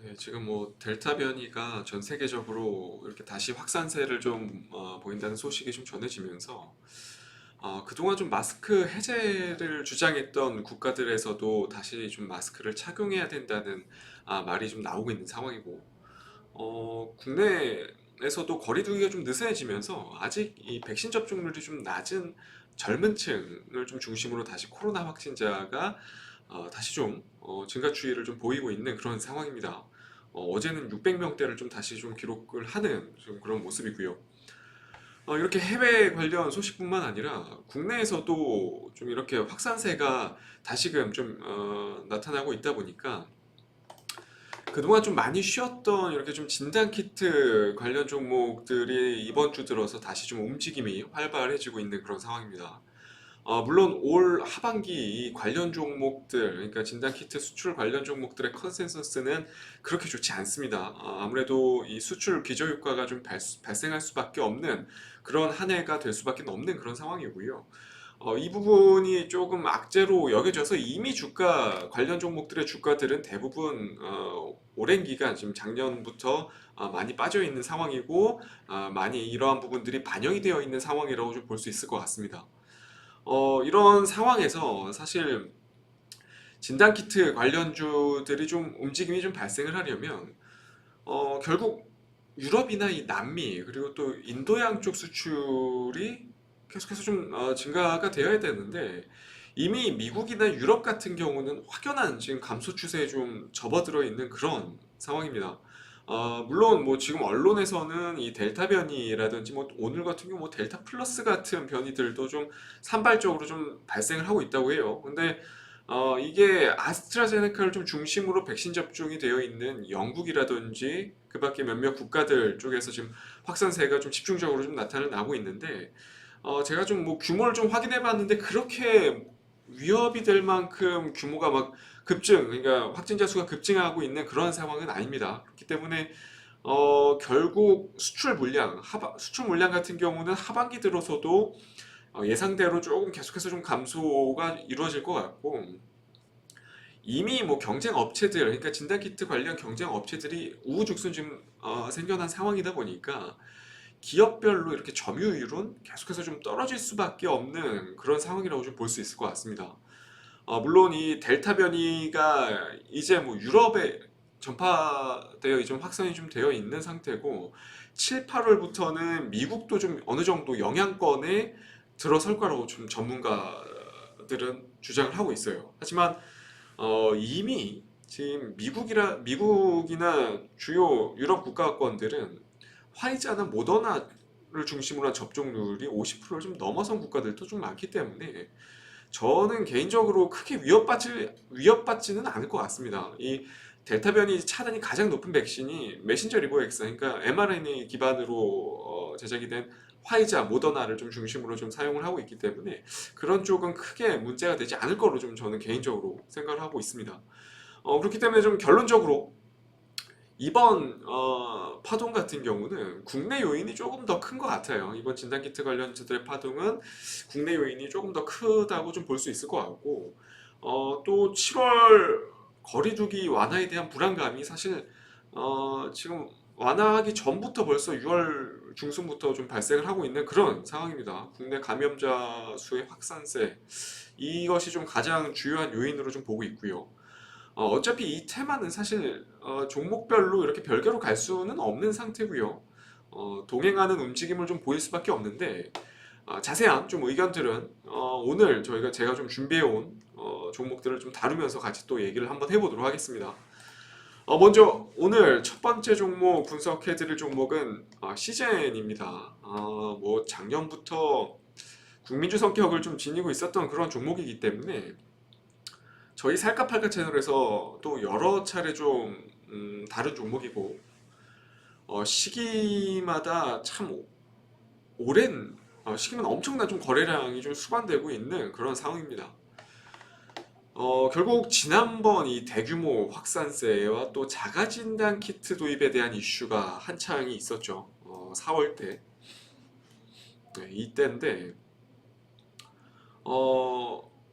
네, 지금 뭐 델타 변이가 전 세계적으로 이렇게 다시 확산세를 좀 보인다는 소식이 좀 전해지면서 그동안 좀 마스크 해제를 주장했던 국가들에서도 다시 좀 마스크를 착용해야 된다는 말이 좀 나오고 있는 상황이고, 국내에서도 거리 두기가 좀 느슨해지면서 아직 이 백신 접종률이 좀 낮은 젊은 층을 좀 중심으로 다시 코로나 확진자가 다시 좀 증가 추이를 좀 보이고 있는 그런 상황입니다. 어제는 600명대를 좀 다시 좀 기록을 하는 좀 그런 모습이고요. 이렇게 해외 관련 소식뿐만 아니라 국내에서도 좀 이렇게 확산세가 다시금 좀 나타나고 있다 보니까 그동안 좀 많이 쉬었던 이렇게 좀 진단키트 관련 종목들이 이번 주 들어서 다시 좀 움직임이 활발해지고 있는 그런 상황입니다. 물론 올 하반기 이 관련 종목들, 그러니까 진단키트 수출 관련 종목들의 컨센서스는 그렇게 좋지 않습니다. 아무래도 이 수출 기저효과가 좀 발생할 수밖에 없는 그런 한 해가 될 수밖에 없는 그런 상황이고요. 이 부분이 조금 악재로 여겨져서 이미 주가 관련 종목들의 주가들은 대부분 오랜 기간 지금 작년부터 많이 빠져 있는 상황이고 많이 이러한 부분들이 반영이 되어 있는 상황이라고 좀 볼 수 있을 것 같습니다. 이런 상황에서 사실 진단키트 관련주들이 좀 움직임이 좀 발생을 하려면 결국 유럽이나 이 남미 그리고 또 인도양 쪽 수출이 계속해서 좀 증가가 되어야 되는데 이미 미국이나 유럽 같은 경우는 확연한 지금 감소 추세에 좀 접어들어 있는 그런 상황입니다. 물론 뭐 지금 언론에서는 이 델타 변이라든지 뭐 오늘 같은 경우 뭐 델타 플러스 같은 변이들도 좀 산발적으로 좀 발생을 하고 있다고 해요. 근데 이게 아스트라제네카를 좀 중심으로 백신 접종이 되어 있는 영국이라든지 그 밖에 몇몇 국가들 쪽에서 지금 확산세가 좀 집중적으로 좀 나타나고 있는데 제가 좀 뭐 규모를 좀 확인해 봤는데 그렇게 위협이 될 만큼 규모가 막 그러니까 확진자 수가 급증하고 있는 그런 상황은 아닙니다. 그렇기 때문에 결국 수출 물량 같은 경우는 하반기 들어서도 예상대로 조금 계속해서 좀 감소가 이루어질 것 같고 이미 뭐 경쟁 업체들 그러니까 진단키트 관련 경쟁 업체들이 우후죽순 지금 생겨난 상황이다 보니까 기업별로 이렇게 점유율은 계속해서 좀 떨어질 수밖에 없는 그런 상황이라고 좀 볼 수 있을 것 같습니다. 물론 이 델타 변이가 이제 뭐 유럽에 전파되어 좀 확산이 좀 되어 있는 상태고 7, 8월부터는 미국도 좀 어느 정도 영향권에 들어설 거라고 좀 전문가들은 주장을 하고 있어요. 하지만 이미 지금 미국이나 주요 유럽 국가권들은 화이자나 모더나를 중심으로 한 접종률이 50%를 좀 넘어선 국가들도 좀 많기 때문에 저는 개인적으로 크게 위협받지는 않을 것 같습니다. 이 델타 변이 차단이 가장 높은 백신이 메신저 리보엑스, 그러니까 mRNA 기반으로 제작이 된 화이자, 모더나를 좀 중심으로 좀 사용을 하고 있기 때문에 그런 쪽은 크게 문제가 되지 않을 거로 좀 저는 개인적으로 생각을 하고 있습니다. 그렇기 때문에 좀 결론적으로 이번 파동 같은 경우는 국내 요인이 조금 더 큰 것 같아요. 이번 진단키트 관련주들의 파동은 국내 요인이 조금 더 크다고 좀 볼 수 있을 것 같고 또 7월 거리두기 완화에 대한 불안감이 사실 지금 완화하기 전부터 벌써 6월 중순부터 좀 발생을 하고 있는 그런 상황입니다. 국내 감염자 수의 확산세 이것이 좀 가장 주요한 요인으로 좀 보고 있고요. 어차피 이 테마는 사실 종목별로 이렇게 별개로 갈 수는 없는 상태고요. 동행하는 움직임을 좀 보일 수밖에 없는데 자세한 좀 의견들은 오늘 제가 좀 준비해온 종목들을 좀 다루면서 같이 또 얘기를 한번 해보도록 하겠습니다. 먼저 오늘 첫 번째 종목 분석해드릴 종목은 시젠입니다. 뭐 작년부터 국민주 성격을 좀 지니고 있었던 그런 종목이기 때문에 저희 살까 팔까 채널에서 또 여러 차례 좀 다른 종목이고 시기마다 참 오랜 시기면 엄청난 좀 거래량이 좀 수반되고 있는 그런 상황입니다. 결국 지난번 이 대규모 확산세와 또 자가진단 키트 도입에 대한 이슈가 한창이 있었죠. 4월 때. 네, 이때인데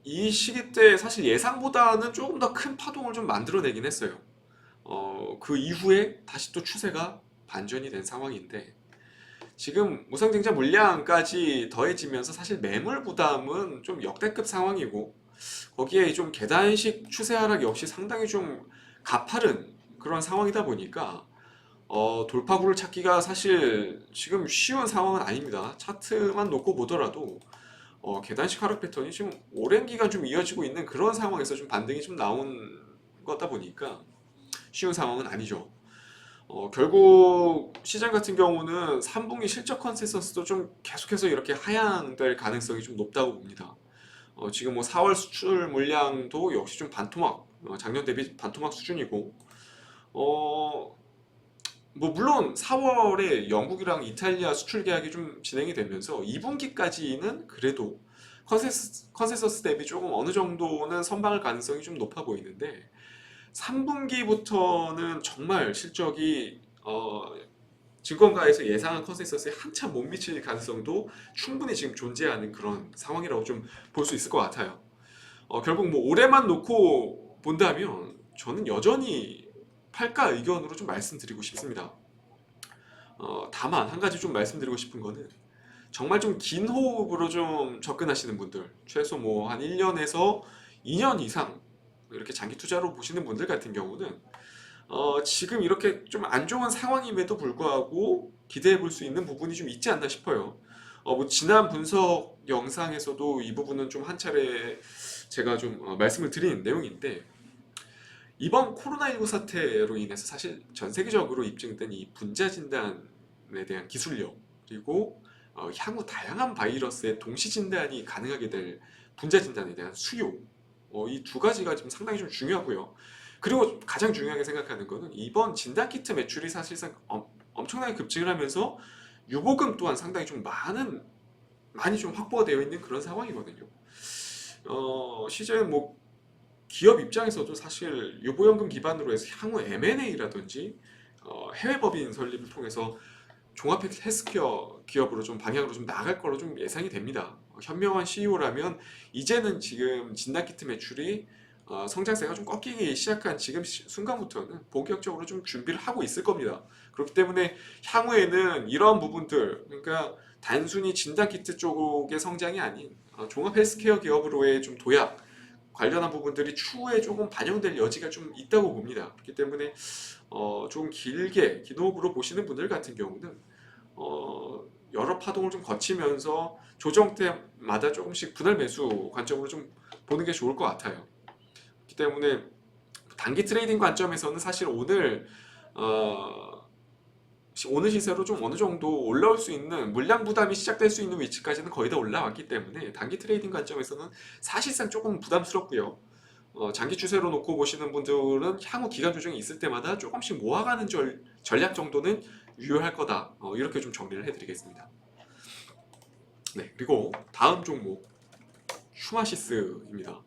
이 시기 때 사실 예상보다는 조금 더 큰 파동을 좀 만들어내긴 했어요. 그 이후에 다시 또 추세가 반전이 된 상황인데 지금 우상증자 물량까지 더해지면서 사실 매물 부담은 좀 역대급 상황이고 거기에 좀 계단식 추세 하락 역시 상당히 좀 가파른 그런 상황이다 보니까 돌파구를 찾기가 사실 지금 쉬운 상황은 아닙니다. 차트만 놓고 보더라도 계단식 하락 패턴이 지금 오랜 기간 좀 이어지고 있는 그런 상황에서 좀 반등이 좀 나온 거다 보니까 쉬운 상황은 아니죠. 결국 시장 같은 경우는 3분기 실적 컨센서스도 좀 계속해서 이렇게 하향될 가능성이 좀 높다고 봅니다. 지금 뭐 4월 수출 물량도 역시 좀 반토막, 작년 대비 반토막 수준이고, 어, 뭐 물론 4월에 영국이랑 이탈리아 수출 계약이 좀 진행이 되면서 2분기까지는 그래도 컨센서스 대비 조금 어느 정도는 선방할 가능성이 좀 높아 보이는데 3분기부터는 정말 실적이 증권가에서 예상한 컨센서스에 한참 못 미칠 가능성도 충분히 지금 존재하는 그런 상황이라고 좀 볼 수 있을 것 같아요. 결국 뭐 올해만 놓고 본다면 저는 여전히 팔가 의견으로 좀 말씀드리고 싶습니다. 다만 한 가지 좀 말씀드리고 싶은 거는 정말 좀 긴 호흡으로 좀 접근하시는 분들, 최소 뭐 한 1년에서 2년 이상 이렇게 장기 투자로 보시는 분들 같은 경우는 지금 이렇게 좀 안 좋은 상황임에도 불구하고 기대해 볼 수 있는 부분이 좀 있지 않나 싶어요. 뭐 지난 분석 영상에서도 이 부분은 좀 한 차례 제가 좀 말씀을 드린 내용인데 이번 코로나19 사태로 인해서 사실 전 세계적으로 입증된 이 분자 진단에 대한 기술력 그리고 향후 다양한 바이러스의 동시 진단이 가능하게 될 분자 진단에 대한 수요 이 두 가지가 지금 상당히 좀 중요하고요. 그리고 가장 중요하게 생각하는 거는 이번 진단 키트 매출이 사실상 엄청나게 급증을 하면서 유보금 또한 상당히 좀 많이 좀 확보가 되어 있는 그런 상황이거든요. 시즌 뭐 기업 입장에서도 사실 유보연금 기반으로 해서 향후 M&A라든지 해외 법인 설립을 통해서 종합 헬스케어 기업으로 좀 방향으로 좀 나갈 거로 좀 예상이 됩니다. 현명한 CEO라면 이제는 지금 진단키트 매출이 성장세가 좀 꺾이기 시작한 지금 순간부터는 본격적으로 좀 준비를 하고 있을 겁니다. 그렇기 때문에 향후에는 이러한 부분들, 그러니까 단순히 진단키트 쪽의 성장이 아닌 종합 헬스케어 기업으로의 좀 도약 관련한 부분들이 추후에 조금 반영될 여지가 좀 있다고 봅니다. 그렇기 때문에 좀 길게 기노브로 보시는 분들 같은 경우는 여러 파동을 좀 거치면서 조정 때마다 조금씩 분할 매수 관점으로 좀 보는 게 좋을 것 같아요. 그렇기 때문에 단기 트레이딩 관점에서는 사실 오늘 시세로 좀 어느 정도 올라올 수 있는 물량 부담이 시작될 수 있는 위치까지는 거의 다 올라왔기 때문에 단기 트레이딩 관점에서는 사실상 조금 부담스럽고요. 장기 추세로 놓고 보시는 분들은 향후 기간 조정이 있을 때마다 조금씩 모아가는 전략 정도는 유효할 거다. 이렇게 좀 정리를 해드리겠습니다. 네, 그리고 다음 종목 휴마시스입니다.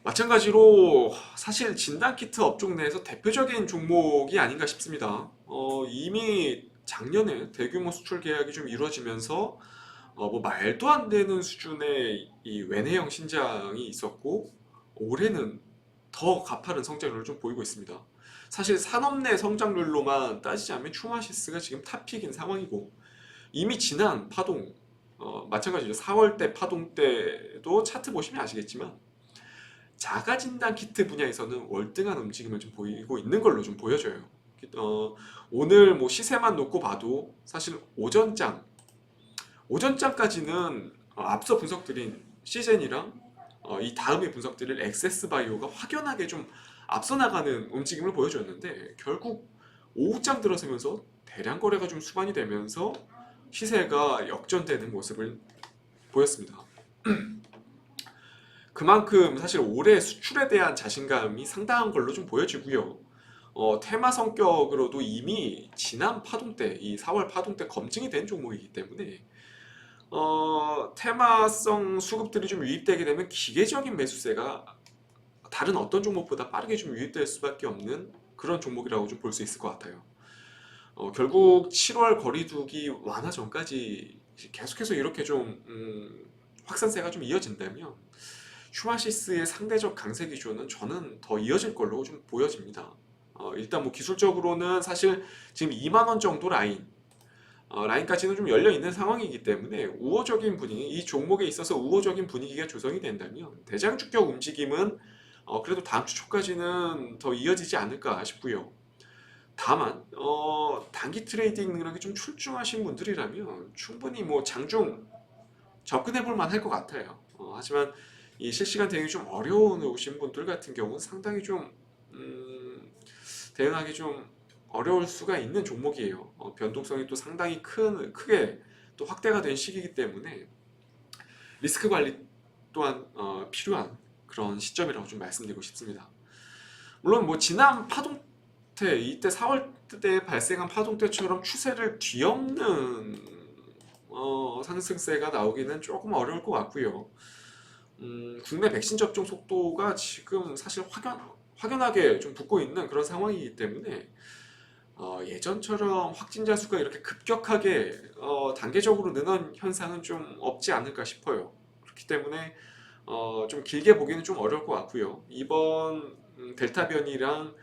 마찬가지로 사실 진단키트 업종 내에서 대표적인 종목이 아닌가 싶습니다. 이미 작년에 대규모 수출 계약이 좀 이루어지면서 뭐 말도 안 되는 수준의 이 외래형 신장이 있었고 올해는 더 가파른 성장률을 좀 보이고 있습니다. 사실 산업 내 성장률로만 따지자면 휴마시스가 지금 탑픽인 상황이고 이미 지난 파동 마찬가지로 4월 때 파동 때도 차트 보시면 아시겠지만 자가진단 키트 분야에서는 월등한 움직임을 좀 보이고 있는 걸로 좀 보여져요. 오늘 뭐 시세만 놓고 봐도 사실 오전장까지는 앞서 분석드린 시젠이랑 이 다음에 분석드릴 엑세스바이오가 확연하게 좀 앞서 나가는 움직임을 보여줬는데 결국 오후장 들어서면서 대량 거래가 좀 수반이 되면서 시세가 역전되는 모습을 보였습니다. 그만큼 사실 올해 수출에 대한 자신감이 상당한 걸로 좀 보여지고요. 테마 성격으로도 이미 지난 파동 때, 이 4월 파동 때 검증이 된 종목이기 때문에 테마성 수급들이 좀 유입되게 되면 기계적인 매수세가 다른 어떤 종목보다 빠르게 좀 유입될 수밖에 없는 그런 종목이라고 좀 볼 수 있을 것 같아요. 결국 7월 거리두기 완화 전까지 계속해서 이렇게 좀 확산세가 좀 이어진다면 슈마시스의 상대적 강세 기조는 저는 더 이어질 걸로 좀 보여집니다. 일단 뭐 기술적으로는 사실 지금 2만 원 정도 라인까지는 좀 열려 있는 상황이기 때문에 우호적인 분위기, 이 종목에 있어서 우호적인 분위기가 조성이 된다면 대장주격 움직임은 그래도 다음 주 초까지는 더 이어지지 않을까 싶고요. 다만 단기 트레이딩 능력이 좀 출중하신 분들이라면 충분히 뭐 장중 접근해 볼 만할 것 같아요. 하지만 이 실시간 대응이 좀 어려우신 분들 같은 경우는 상당히 좀 대응하기 좀 어려울 수가 있는 종목이에요. 변동성이 또 상당히 크게 또 확대가 된 시기이기 때문에 리스크 관리 또한 필요한 그런 시점이라고 좀 말씀드리고 싶습니다. 물론 뭐 지난 파동 때 이때 4월 때 발생한 파동 때처럼 추세를 뒤엎는 상승세가 나오기는 조금 어려울 것 같고요. 국내 백신 접종 속도가 지금 사실 확연하게 좀 붙고 있는 그런 상황이기 때문에 예전처럼 확진자 수가 이렇게 급격하게 단계적으로 느는 현상은 좀 없지 않을까 싶어요. 그렇기 때문에 좀 길게 보기는 좀 어려울 것 같고요. 이번 델타 변이랑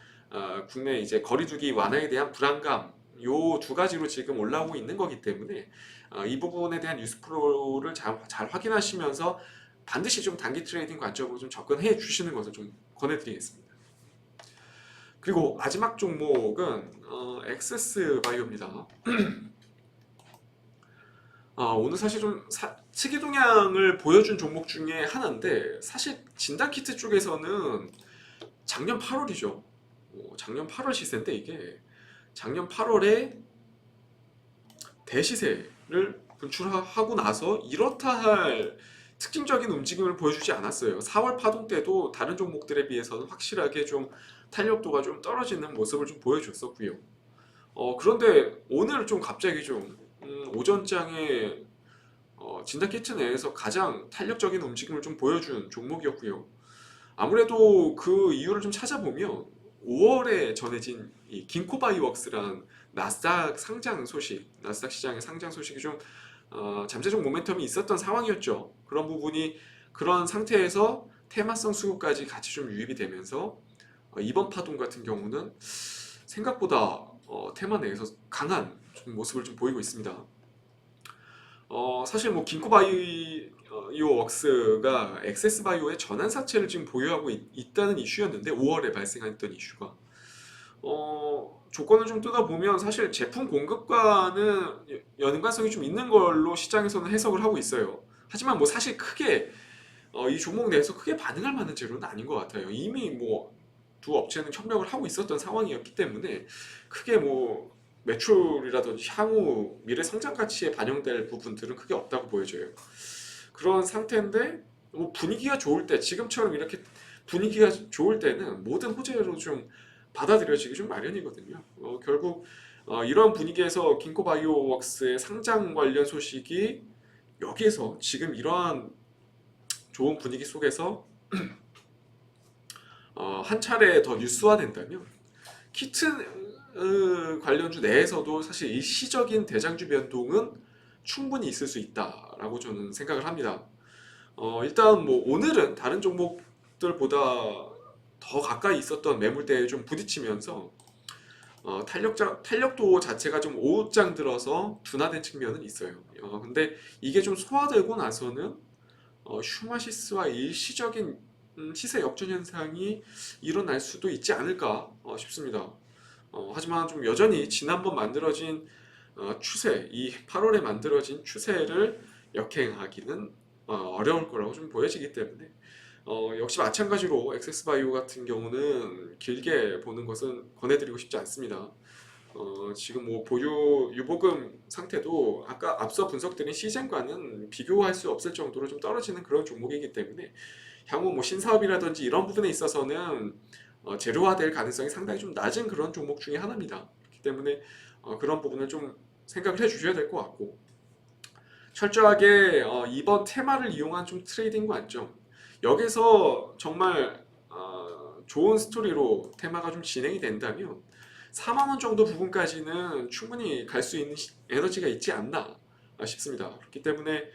국내 이제 거리두기 완화에 대한 불안감 요 두 가지로 지금 올라오고 있는 거기 때문에 이 부분에 대한 뉴스 프로를 잘 확인하시면서 반드시 좀 단기 트레이딩 관점으로 좀 접근해 주시는 것을 좀 권해드리겠습니다. 그리고 마지막 종목은 엑세스 바이오입니다. 오늘 사실 좀 특이 동향을 보여준 종목 중에 하나인데 사실 진단키트 쪽에서는 작년 8월이죠. 작년 8월 시세인데 이게 작년 8월에 대시세를 분출하고 나서 이렇다 할 특징적인 움직임을 보여주지 않았어요. 4월 파동 때도 다른 종목들에 비해서는 확실하게 좀 탄력도가 좀 떨어지는 모습을 좀 보여줬었고요. 그런데 오늘 좀 갑자기 좀 오전장에 진단키트 내에서 가장 탄력적인 움직임을 좀 보여준 종목이었고요. 아무래도 그 이유를 좀 찾아보면 5월에 전해진 이 긴코바이웍스라는 나스닥 상장 소식, 나스닥 시장의 상장 소식이 좀 잠재적 모멘텀이 있었던 상황이었죠. 그런 부분이 그런 상태에서 테마성 수급까지 같이 좀 유입이 되면서 이번 파동 같은 경우는 생각보다 테마 내에서 강한 좀 모습을 좀 보이고 있습니다. 사실 뭐 긴코바이오웍스가 엑세스바이오의 전환사채를 지금 보유하고 있다는 이슈였는데 5월에 발생했던 이슈가 조건을 좀 뜯어보면 사실 제품 공급과는 연관성이 좀 있는 걸로 시장에서는 해석을 하고 있어요. 하지만 뭐 사실 크게 이 종목 내에서 크게 반응할 만한 재료는 아닌 것 같아요. 이미 뭐 두 업체는 협력을 하고 있었던 상황이었기 때문에 크게 뭐 매출이라든지 향후 미래 성장 가치에 반영될 부분들은 크게 없다고 보여져요. 그런 상태인데 뭐 분위기가 좋을 때 지금처럼 이렇게 분위기가 좋을 때는 모든 호재로 좀 받아들여지기 좀 마련이거든요. 결국 이런 분위기에서 긴코바이오웍스의 상장 관련 소식이 여기에서 지금 이러한 좋은 분위기 속에서 한 차례 더 뉴스화된다면 키트 관련주 내에서도 사실 일시적인 대장주 변동은 충분히 있을 수 있다라고 저는 생각을 합니다. 일단 뭐 오늘은 다른 종목들보다 더 가까이 있었던 매물대에 좀 부딪히면서 탄력도 자체가 좀 오장 들어서 둔화된 측면은 있어요. 근데 이게 좀 소화되고 나서는 슈마시스와 일시적인 시세 역전 현상이 일어날 수도 있지 않을까 싶습니다. 하지만 좀 여전히 지난번 만들어진 추세, 이 8월에 만들어진 추세를 역행하기는 어려울 거라고 좀 보여지기 때문에 역시 마찬가지로 엑세스바이오 같은 경우는 길게 보는 것은 권해드리고 싶지 않습니다. 지금 뭐 보유 유보금 상태도 아까 앞서 분석드린 시즌과는 비교할 수 없을 정도로 좀 떨어지는 그런 종목이기 때문에 향후 뭐 신사업이라든지 이런 부분에 있어서는 재료화될 가능성이 상당히 좀 낮은 그런 종목 중에 하나입니다. 그렇기 때문에 그런 부분을 좀 생각을 해주셔야 될 것 같고 철저하게 이번 테마를 이용한 좀 트레이딩 관점 여기서 정말 좋은 스토리로 테마가 좀 진행이 된다면 4만원 정도 부분까지는 충분히 갈 수 있는 에너지가 있지 않나 싶습니다. 그렇기 때문에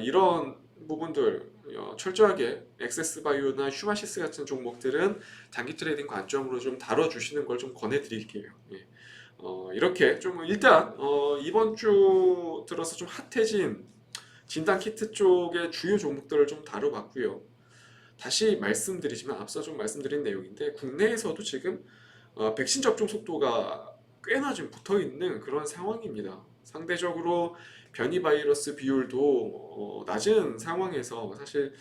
이런 부분들 철저하게 엑세스바이오나 휴마시스 같은 종목들은 단기 트레이딩 관점으로 좀 다뤄주시는 걸 좀 권해드릴게요. 예. 이렇게 좀 일단 이번 주 들어서 좀 핫해진 진단 키트 쪽의 주요 종목들을 좀 다뤄봤고요. 다시 말씀드리지만 앞서 좀 말씀드린 내용인데 국내에서도 지금 백신 접종 속도가 꽤나 좀 붙어 있는 그런 상황입니다. 상대적으로 변이 바이러스 비율도 낮은 상황에서 사실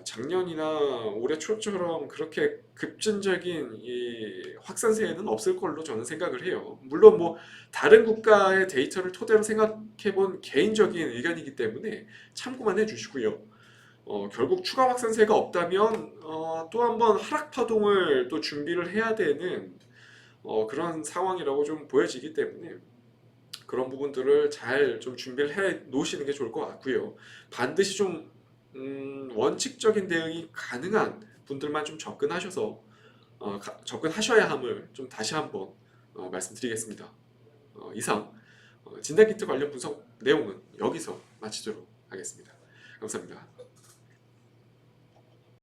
작년이나 올해 초처럼 그렇게 급진적인 이 확산세는 없을 걸로 저는 생각을 해요. 물론 뭐 다른 국가의 데이터를 토대로 생각해 본 개인적인 의견이기 때문에 참고만 해주시고요. 결국 추가 확산세가 없다면 또 한번 하락 파동을 또 준비를 해야 되는 그런 상황이라고 좀 보여지기 때문에 그런 부분들을 잘 좀 준비를 해 놓으시는 게 좋을 것 같고요. 반드시 좀 원칙적인 대응이 가능한 분들만 좀 접근하셔서 접근하셔야 함을 좀 다시 한번 말씀드리겠습니다. 이상 진단키트 관련 분석 내용은 여기서 마치도록 하겠습니다. 감사합니다.